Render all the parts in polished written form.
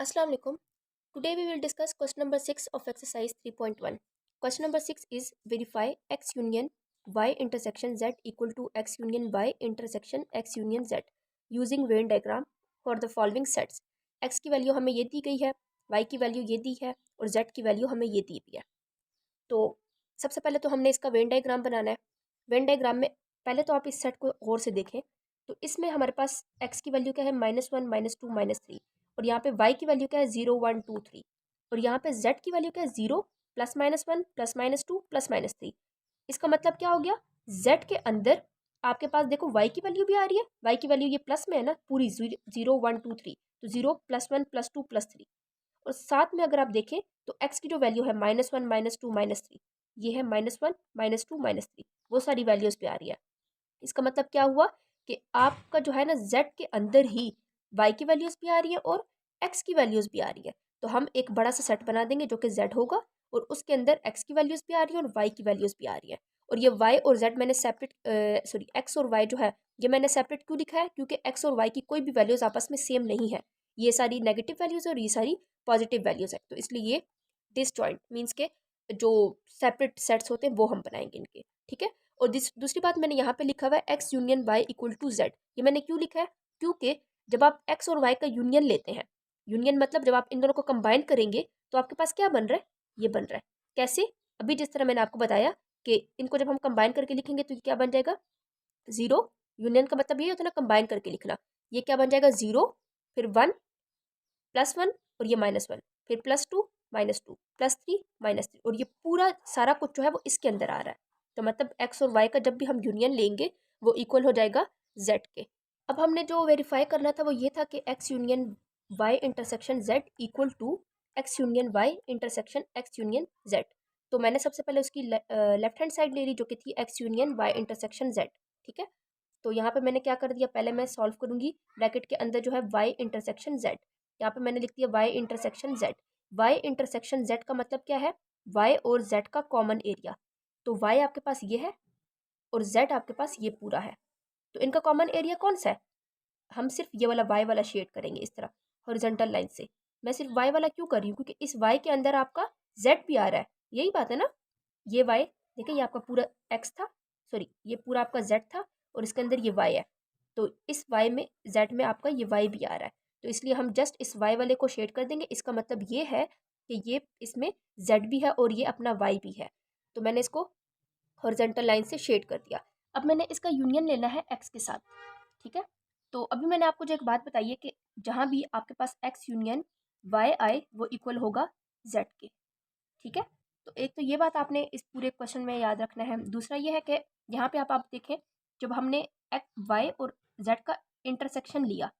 Assalamu alaikum. Today we will discuss question number 6 of exercise 3.1. Question number 6 is verify x union y intersection z equal to x union y intersection x union z using Venn diagram for the following sets. x की value हमें ये दी गई है, y की value ये दी है और z की वैल्यू हमें ये दी हुई है। तो सबसे पहले तो हमने इसका वेन डायग्राम बनाना है। वेन डायग्राम में पहले तो आप इस सेट को गौर से देखें तो इसमें हमारे पास x की वैल्यू क्या है -1 -2 -3 और यहाँ पे y की वैल्यू क्या है 0 1 2 3 और यहाँ पे z की वैल्यू क्या है 0 +-1 +-2 +-3। इसका मतलब क्या हो गया, z के अंदर आपके पास देखो y की वैल्यू भी आ रही है, y की वैल्यू ये प्लस में है ना पूरी 0 1 2 3 तो 0 +1 +2 +3 और साथ में अगर आप देखें तो x की जो वैल्यू है -1 -2 -3 ये है -1 -2 -3 वो सारी वैल्यूज पे आ रही है। इसका मतलब क्या हुआ कि आपका जो है ना z के अंदर ही y की वैल्यूज भी आ रही है और x की वैल्यूज भी आ रही है। तो हम एक बड़ा सा सेट बना देंगे जो कि z होगा और उसके अंदर x की वैल्यूज भी आ रही है और y की वैल्यूज भी आ रही है। और ये y और z मैंने सेपरेट x और y जो है ये मैंने सेपरेट क्यों लिखा है, क्योंकि x और y की कोई भी वैल्यूज आपस में सेम नहीं है। ये सारी नेगेटिव वैल्यूज है और ये सारी पॉजिटिव वैल्यूज है, तो इसलिए ये डिसजॉइंट मीन्स के जो सेपरेट सेट्स होते हैं वो हम बनाएंगे इनके, ठीक है। और दूसरी बात मैंने यहाँ पे लिखा हुआ है X union Y equal to Z. ये मैंने क्यों लिखा है, क्योंकि जब आप एक्स और वाई का यूनियन लेते हैं, यूनियन मतलब जब आप इन दोनों को कंबाइन करेंगे तो आपके पास क्या बन रहा है, ये बन रहा है। कैसे, अभी जिस तरह मैंने आपको बताया कि इनको जब हम कंबाइन करके लिखेंगे तो ये क्या बन जाएगा 0। यूनियन का मतलब ये होता है ना कंबाइन करके लिखना। ये क्या बन जाएगा 0 फिर 1 +1 और ये -1 फिर +2 -2 +3 -3 और ये पूरा सारा कुछ जो है वो इसके अंदर आ रहा है। तो मतलब x और y का जब भी हम यूनियन लेंगे वो इक्वल हो जाएगा z के। अब हमने जो वेरीफाई करना था वो ये था कि x union y intersection z equal to x union y intersection x union z। तो मैंने सबसे पहले उसकी लेफ्ट हैंड साइड ले ली जो कि थी x union y intersection z, ठीक है। तो यहाँ पे मैंने क्या कर दिया, पहले मैं सॉल्व करूंगी ब्रैकेट के अंदर जो है y इंटरसेक्शन z। यहाँ पे मैंने लिख दिया y intersection z। y intersection z का मतलब क्या है, y और z का कॉमन एरिया। तो y आपके पास ये है और z आपके पास ये पूरा है, तो इनका कॉमन एरिया कौन सा है, हम सिर्फ ये वाला y वाला शेड करेंगे इस तरह हॉरिजॉन्टल लाइन से। मैं सिर्फ y वाला क्यों कर रही हूँ, क्योंकि इस y के अंदर आपका z भी आ रहा है, यही बात है ना। ये y देखिए ये आपका पूरा x था, सॉरी ये पूरा आपका z था और इसके अंदर ये y है, तो इस y में z में आपका ये y भी आ रहा है। तो इसलिए हम जस्ट इस y वाले को शेड कर देंगे। इसका मतलब ये है कि ये इसमें z भी है और ये अपना y भी है, तो मैंने इसको हॉरिजॉन्टल लाइन से शेड कर दिया। अब मैंने इसका यूनियन लेना है x के साथ, ठीक है। तो अभी मैंने आपको जो एक बात बताई है कि जहाँ भी आपके पास x यूनियन y आए वो इक्वल होगा z के, ठीक है। तो एक तो ये बात आपने इस पूरे क्वेश्चन में याद रखना है। दूसरा ये है कि यहाँ पे आप देखें जब हमने y और z का इंटरसेक्शन लिया,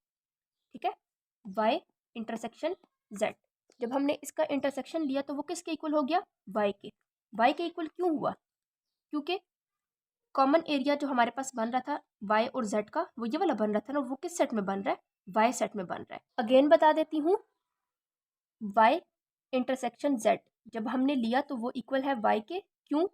ठीक है, y इंटरसेक्शन z, जब हमने इसका इंटरसेक्शन लिया तो वो किसके इक्वल हो गया, y के। y के इक्वल क्यों हुआ, क्योंकि कॉमन एरिया जो हमारे पास बन रहा था y और z का वो ये वाला बन रहा था ना, वो किस सेट में बन रहा है, y सेट में बन रहा है। अगेन बता देती हूँ, y इंटरसेक्शन z जब हमने लिया तो वो इक्वल है y के, क्यों,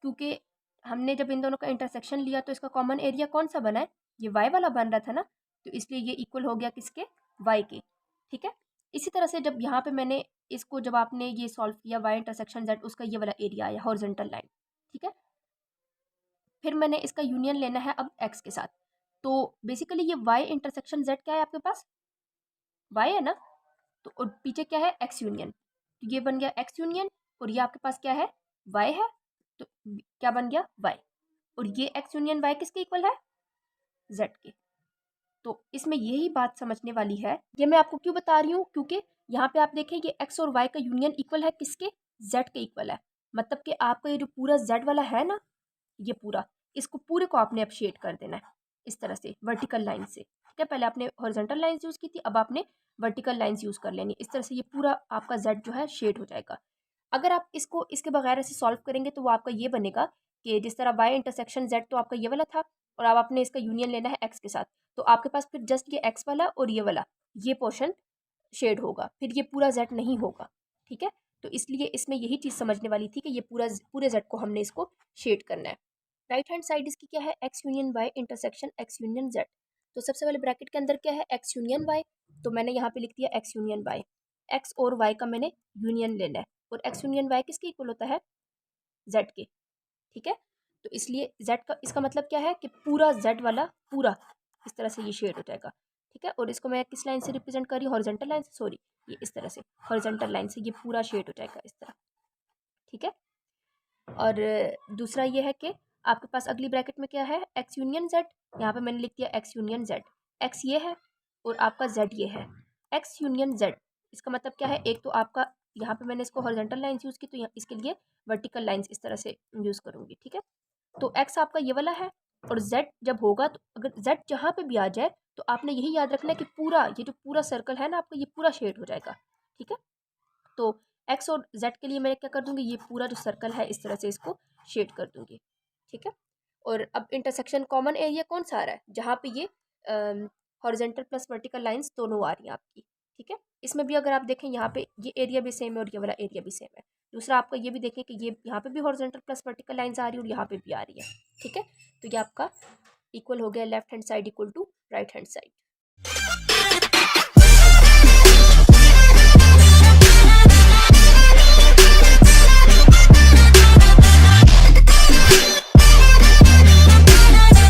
क्योंकि हमने जब इन दोनों का इंटरसेक्शन लिया तो इसका कॉमन एरिया कौन सा बना है, ये y वाला बन रहा था ना, तो इसलिए ये इक्वल हो गया किसके, y के, ठीक है। इसी तरह से जब यहाँ पे मैंने इसको जब आपने ये सॉल्व किया y इंटरसेक्शन z, उसका ये वाला एरिया आया हॉरिजॉन्टल लाइन, ठीक है। फिर मैंने इसका यूनियन लेना है अब x के साथ। तो बेसिकली ये y इंटरसेक्शन z क्या है आपके पास, y है ना, तो और पीछे क्या है x यूनियन, तो ये बन गया x यूनियन और ये आपके पास क्या है y है, तो क्या बन गया y, और ये x यूनियन y किसके इक्वल है, z के। तो इसमें यही बात समझने वाली है, ये मैं आपको क्यों बता रही हूँ, क्योंकि यहाँ पे आप देखें ये x और y का यूनियन इक्वल है किसके, z के इक्वल है। मतलब कि आपका ये जो पूरा z वाला है ना, ये पूरा, इसको पूरे को आपने अब शेड कर देना है इस तरह से वर्टिकल लाइन से, ठीक है। पहले आपने हॉरिजॉन्टल लाइंस यूज़ की थी, अब आपने वर्टिकल लाइंस यूज़ कर लेनी। इस तरह से ये पूरा आपका z जो है शेड हो जाएगा। अगर आप इसको इसके बगैर ऐसे सॉल्व करेंगे तो वो आपका ये बनेगा कि जिस तरह y इंटरसेक्शन z तो आपका ये वाला था और अब आपने इसका यूनियन लेना है x के साथ, तो आपके पास फिर जस्ट ये x वाला और ये वाला ये पोर्शन शेड होगा, फिर ये पूरा z नहीं होगा, ठीक है। तो इसलिए इसमें यही चीज़ समझने वाली थी कि ये पूरे z को हमने इसको शेड करना है। राइट हैंड साइड इसकी क्या है, x union y intersection x union z। तो सबसे पहले ब्रैकेट के अंदर क्या है x यूनियन y, तो मैंने यहाँ पे लिख दिया x यूनियन y। एक्स और वाई का मैंने यूनियन लेना है, और एक्स यूनियन वाई किसके इक्वल होता है, जेड के। ठीक है, तो इसलिए जेड का इसका मतलब क्या है कि पूरा जेड वाला पूरा इस तरह से ये शेड हो जाएगा। ठीक है, और इसको मैं किस लाइन से रिप्रेजेंट कर रही हूँ, हॉरिजॉन्टल लाइन से, सॉरी ये इस तरह से हॉरिजॉन्टल लाइन से ये पूरा शेड हो जाएगा इस तरह। ठीक है, और दूसरा ये है कि आपके पास अगली ब्रैकेट में क्या है, एक्स यूनियन जेड। यहाँ पे मैंने लिख दिया एक्स यूनियन जेड। एक्स ये है और आपका जेड ये है। एक्स यूनियन जेड इसका मतलब क्या है, एक तो आपका यहाँ पे मैंने इसको हॉरिजॉन्टल लाइंस यूज़ की, तो इसके लिए वर्टिकल लाइंस इस तरह से यूज़ करूँगी। ठीक है, तो एक्स आपका ये वाला है, और जेड जब होगा तो अगर जेड जहाँ पे भी आ जाए तो आपने यही याद रखना है कि पूरा ये जो पूरा सर्कल है ना आपका, ये पूरा शेड हो जाएगा। ठीक है, तो एक्स और जेड के लिए मैं क्या कर दूंगी, ये पूरा जो सर्कल है इस तरह से इसको शेड कर दूंगी। ठीक है, और अब इंटरसेक्शन कॉमन एरिया कौन सा आ रहा है, जहाँ पे ये हॉरिजॉन्टल प्लस वर्टिकल लाइंस दोनों आ रही हैं आपकी। ठीक है, इसमें भी अगर आप देखें यहाँ पे ये एरिया भी सेम है और ये वाला एरिया भी सेम है। दूसरा आपका ये भी देखें कि ये यहाँ पे भी हॉरिजॉन्टल प्लस वर्टिकल लाइंस आ रही है और यहाँ पे भी आ रही है। ठीक है, तो ये आपका इक्वल हो गया, left hand side equal to right hand side.